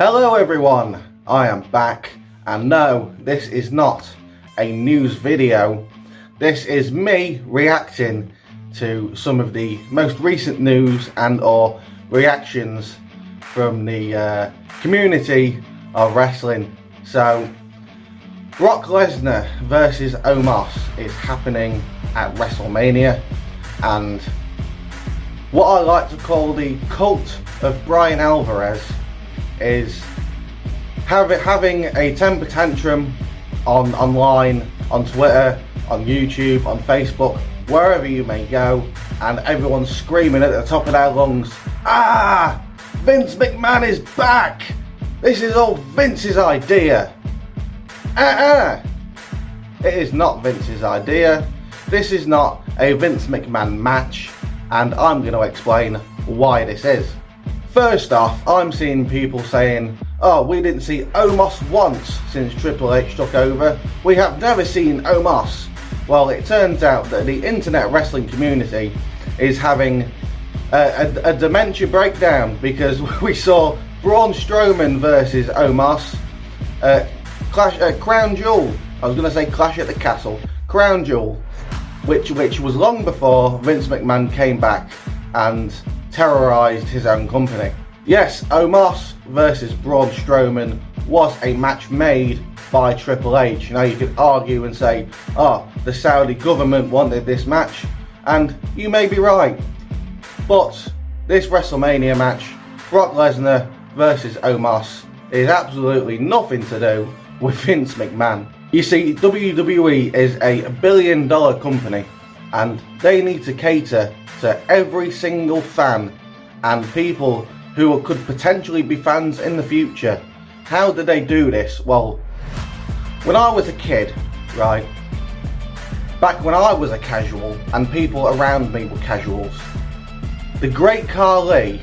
Hello everyone, I am back, and no, this is not a news video. This is me reacting to some of the most recent news and or reactions from the community of wrestling. So, Brock Lesnar versus Omos is happening at WrestleMania, and what I like to call the cult of Brian Alvarez is having a temper tantrum online, on Twitter, on YouTube, on Facebook, wherever you may go, and everyone's screaming at the top of their lungs, "Ah! Vince McMahon is back! This is all Vince's idea!" It is not Vince's idea. This is not a Vince McMahon match, and I'm going to explain why this is. First off, I'm seeing people saying, "Oh, we didn't see Omos once since Triple H took over. We have never seen Omos." Well, it turns out that the internet wrestling community is having a dementia breakdown, because we saw Braun Strowman versus Omos, Crown Jewel. I was going to say Clash at the Castle. Crown Jewel, which was long before Vince McMahon came back and terrorized his own company. Yes, Omos versus Braun Strowman was a match made by Triple H. Now you could argue and say, "Oh, the Saudi government wanted this match," and you may be right. But this WrestleMania match, Brock Lesnar versus Omos, is absolutely nothing to do with Vince McMahon. You see, WWE is a billion-dollar company, and they need to cater to every single fan and people who could potentially be fans in the future. How do they do this? Well, when I was a kid, right, back when I was a casual and people around me were casuals, the Great Khali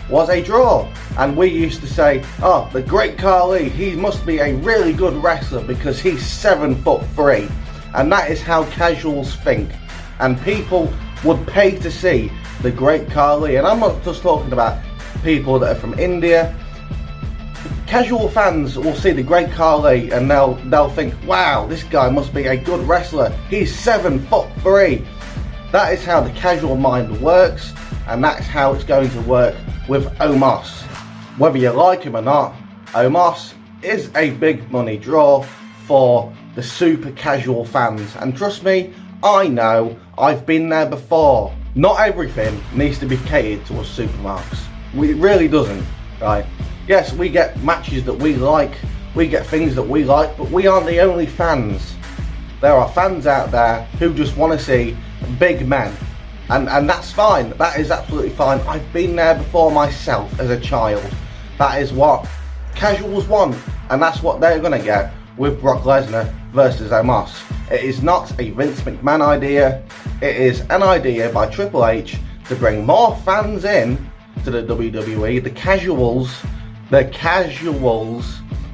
was a draw, and we used to say, "Oh, the Great Khali, he must be a really good wrestler because he's 7'3", and that is how casuals think, and people would pay to see the Great Khali. And I'm not just talking about people that are from India. Casual fans will see the Great Khali and they'll think, "Wow, this guy must be a good wrestler. He's 7'3". That is how the casual mind works, and that's how it's going to work with Omos. Whether you like him or not, Omos is a big money draw for the super casual fans. And trust me, I know, I've been there before. Not everything needs to be catered to us supermarks. It really doesn't, right? Yes, we get matches that we like, we get things that we like, but we aren't the only fans. There are fans out there who just want to see big men. And that's fine, that is absolutely fine. I've been there before myself as a child. That is what casuals want, and that's what they're going to get with Brock Lesnar versus Omos. It is not a Vince McMahon idea, it is an idea by Triple H to bring more fans in to the WWE, the casuals,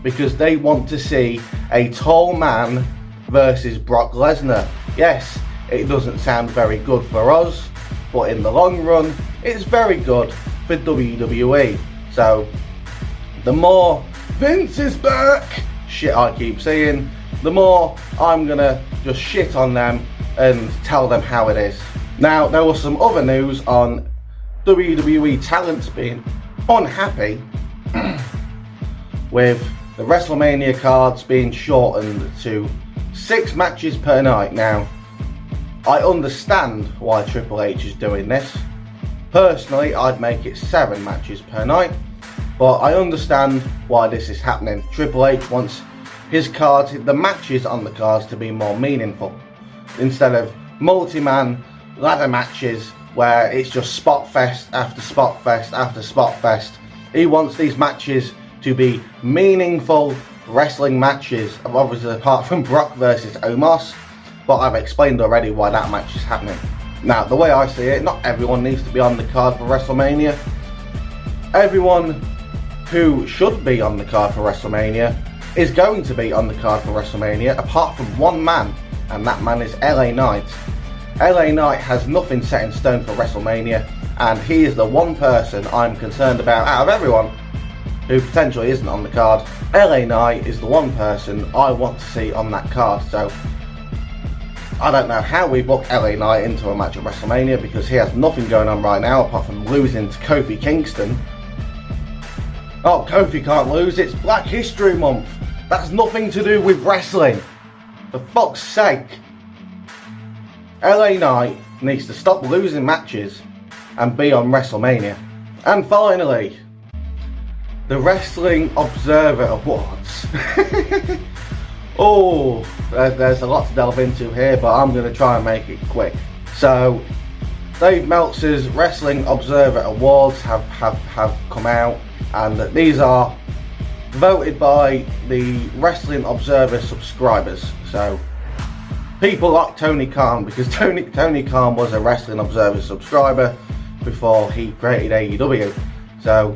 because they want to see a tall man versus Brock Lesnar. Yes, it doesn't sound very good for us, but in the long run, it's very good for WWE. So, the more "Vince is back" shit I keep saying, the more I'm gonna just shit on them and tell them how it is. Now, there was some other news on WWE talents being unhappy with the WrestleMania cards being shortened to 6 matches per night. Now, I understand why Triple H is doing this. Personally, I'd make it 7 matches per night, but I understand why this is happening. Triple H wants his cards, the matches on the cards, to be more meaningful, instead of multi-man ladder matches where it's just spot fest after spot fest after spot fest. He wants these matches to be meaningful wrestling matches, obviously apart from Brock versus Omos, but I've explained already why that match is happening. Now, the way I see it, not everyone needs to be on the card for WrestleMania. Everyone who should be on the card for WrestleMania is going to be on the card for WrestleMania, apart from one man, and that man is LA Knight. LA Knight has nothing set in stone for WrestleMania, and he is the one person I'm concerned about out of everyone who potentially isn't on the card, LA Knight is the one person I want to see on that card. So I don't know how we book LA Knight into a match at WrestleMania, because he has nothing going on right now apart from losing to Kofi Kingston. Oh, Kofi can't lose, it's Black History Month. That's nothing to do with wrestling. For fuck's sake. LA Knight needs to stop losing matches and be on WrestleMania. And finally, the Wrestling Observer Awards. Oh, there's a lot to delve into here, but I'm going to try and make it quick. So, Dave Meltzer's Wrestling Observer Awards have come out, and these are voted by the Wrestling Observer subscribers. So, people like Tony Khan, because Tony Khan was a Wrestling Observer subscriber before he created AEW. So,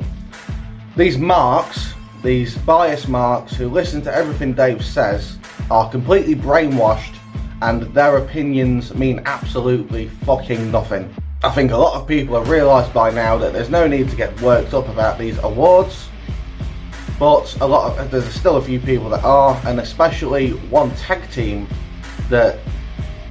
these marks, these bias marks who listen to everything Dave says, are completely brainwashed, and their opinions mean absolutely fucking nothing. I think a lot of people have realised by now that there's no need to get worked up about these awards, but there's still a few people that are, and especially one tag team that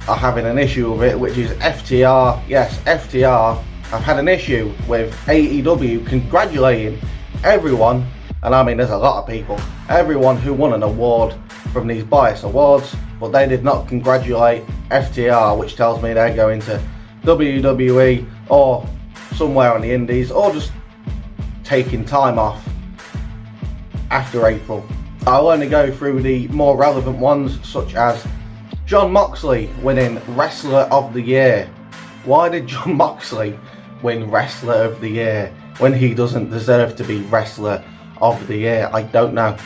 are having an issue with it, which is FTR. Yes, FTR have had an issue with AEW congratulating everyone, and I mean there's a lot of people, everyone who won an award from these bias awards, but they did not congratulate FTR, which tells me they're going to WWE or somewhere on the indies, or just taking time off after April. I'll only go through the more relevant ones, such as Jon Moxley winning Wrestler of the Year. Why did Jon Moxley win Wrestler of the Year when he doesn't deserve to be Wrestler of the Year? I don't know.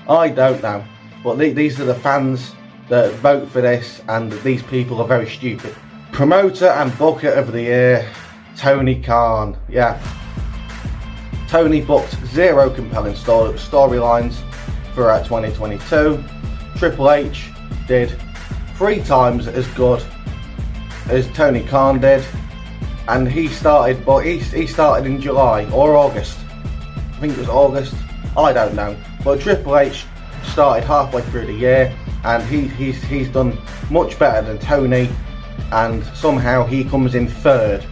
But these are the fans that vote for this, and these people are very stupid. Promoter and Booker of the Year, Tony Khan. Yeah. Tony booked zero compelling storylines throughout 2022. Triple H did 3 times as good as Tony Khan did, and he started in July or August. I think it was August. I don't know. But Triple H started halfway through the year, and he's done much better than Tony, and somehow he comes in third.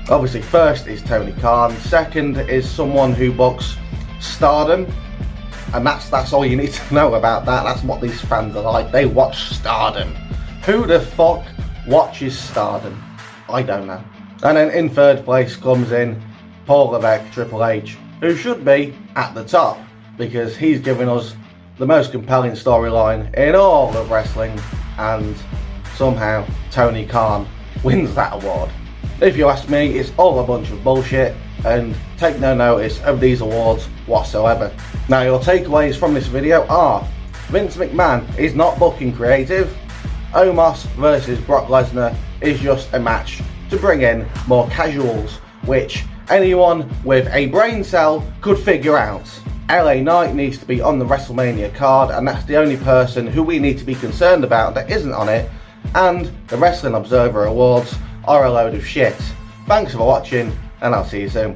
Obviously, first is Tony Khan. Second is someone who books Stardom, and that's all you need to know about that. That's what these fans are like. They watch Stardom. Who the fuck watches Stardom? I don't know. And then in third place comes in Paul Levesque, Triple H, who should be at the top, because he's given us the most compelling storyline in all of wrestling, and somehow Tony Khan wins that award. If you ask me, it's all a bunch of bullshit, and take no notice of these awards whatsoever. Now, your takeaways from this video are: Vince McMahon is not booking creative. Omos versus Brock Lesnar is just a match to bring in more casuals, which anyone with a brain cell could figure out. LA Knight needs to be on the WrestleMania card, and that's the only person who we need to be concerned about that isn't on it. And the Wrestling Observer Awards are a load of shit. Thanks for watching, and I'll see you soon.